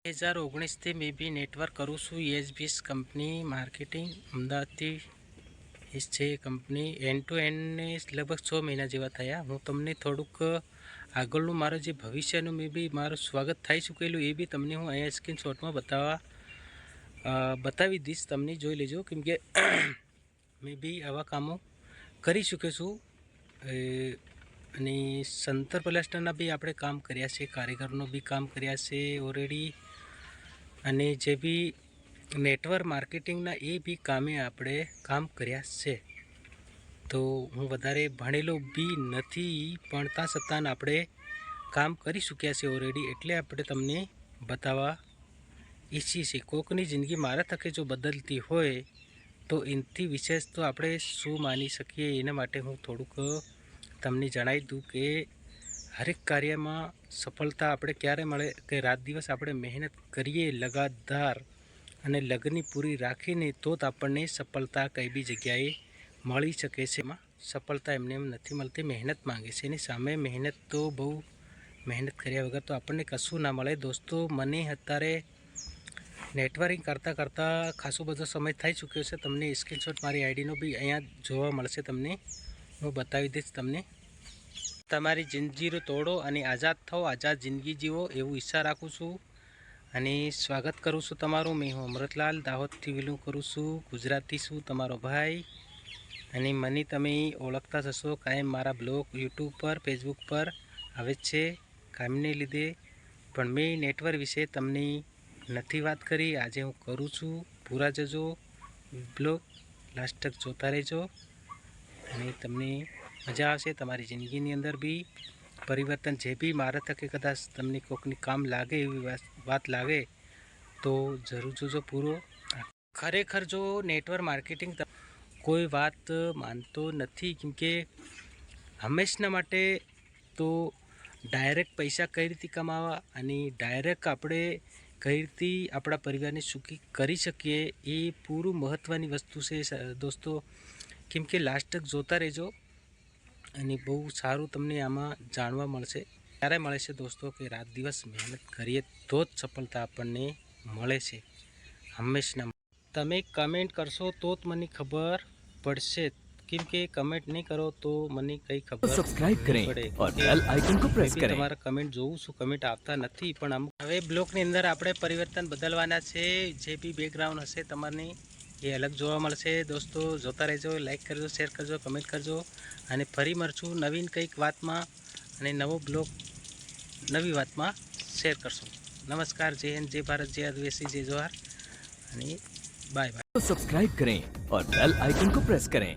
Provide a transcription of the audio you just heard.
2019 में भी नेटवर्क करूँ छूँ ESBS कंपनी मार्केटिंग अमदावादथी છે કંપની એન્ડ ટુ એન્ડને લગભગ 6 મહિના જેવા થયા। હું તમને થોડુંક આગળનું મારું જે ભવિષ્યનું મે બી મારું સ્વાગત થઈ ચૂકેલું એ બી તમને હું અહીંયા સ્ક્રીનશોટમાં બતાવી દઈશ। તમને જોઈ લેજો કેમ કે મે બી આવા કામો કરી ચૂક્યો છું અને સંતર પ્લાસ્ટરના બી આપણે કામ કર્યા છે, કારીગરનું બી કામ કર્યા છે ઓલરેડી, અને જે બી नेटवर्क मार्केटिंगना ए भी कामे आपणे काम कर्या छे। तो हूँ वधारे भणेलो बी नथी पण ता छतां आपणे काम करी चूक्या छे ऑलरेडी, एटले आपणे तमने बतावा ईच्छीए छीए। कोकनी जिंदगी मारा थके जो बदलती होय तो एनाथी विशेष तो आपणे शुं मानी शकीए एना माटे हूँ थोड़ुंक तमने जणावी दूं के हरेक कार्य में सफलता आपणे क्यारे मळे के रात दिवस आपणे मेहनत करीए लगातार અને લગની પૂરી રાખીને તો જ આપણને સફળતા કઈ બી જગ્યાએ મળી શકે છે। એમાં સફળતા એમને એમ નથી મળતી, મહેનત માંગે છે, એની સામે મહેનત તો બહુ મહેનત કર્યા વગર તો આપણને કશું ના મળે। દોસ્તો મને અત્યારે નેટવર્કિંગ કરતાં કરતાં ખાસો બધો સમય થઈ ચૂક્યો છે। તમને સ્ક્રીનશોટ મારી આઈડીનો બી અહીંયા જોવા મળશે, તમને હું બતાવી દઈશ। તમને તમારી જંજીરો તોડો અને આઝાદ થાઓ, આઝાદ જિંદગી જીવો એવું ઈચ્છા રાખું છું અને સ્વાગત કરું છું તમારું। मैं हूँ अमृतलाल, दाहोदथी बिलोंग करूँ छूँ, गुजराती छूँ, तमारो भाई। અને મને તમે ઓળખતા હશો, કાયમ મારા બ્લોગ યુટ્યુબ પર ફેસબુક પર આવે છે કામને લીધે, પણ મેં નેટવર્ક વિશે તમને નથી વાત કરી। આજે હું કરું છું, પૂરા જજો બ્લોગ, લાસ્ટ તક જોતા રહેજો અને તમને મજા આવશે। તમારી જિંદગીની અંદર બી પરિવર્તન જે બી મારા થકે કદાચ તમને કોઈકની કામ લાગે એવી વાત લાગે तो जरूर जोजो पूरो। खरेखर जो नेटवर्क मार्केटिंग कोई बात मानतो नहीं, क्योंकि हमेशा माटे तो डायरेक्ट पैसा कई रीते कमावा अने डायरेक्ट आपणे कई रीते अपना परिवार ने सुखी करी सकीए ए पूरू महत्वनी वस्तु से दोस्तों। केम के लास्ट तक जोता रहेजो अने बहु सारू तमने आमां जाणवा मळशे। त्यारे मळे छे दोस्तों कि रात दिवस मेहनत करीए तो ज सफलता आपणने મળે છે હંમેશા। તમે કમેન્ટ કરશો તો જ મને ખબર પડશે, કેમ કે કમેન્ટ નહીં કરો તો મને કંઈ ખબર સબસ્ક્રાઇબ કરેं પડે और बेल आइकन को प्रेस करें। તમારા કમેન્ટ જોઉં છું, કમેન્ટ આવતા નથી, પણ અમુક હવે બ્લોગની અંદર આપણે પરિવર્તન બદલવાના છે। જે બી બેકગ્રાઉન્ડ હશે તમારે એ અલગ જોવા મળશે। દોસ્તો જોતા રહેજો, લાઈક કરજો, શેર કરજો, કમેન્ટ કરજો અને ફરી મળશું નવીન કંઈક વાતમાં અને નવો બ્લોગ નવી વાતમાં શેર કરશું। नमस्कार, जय हिंद, जय भारत, जय आदिवासी, जय जोहार, बाय बाय। तो सब्सक्राइब करें और बेल आइकन को प्रेस करें।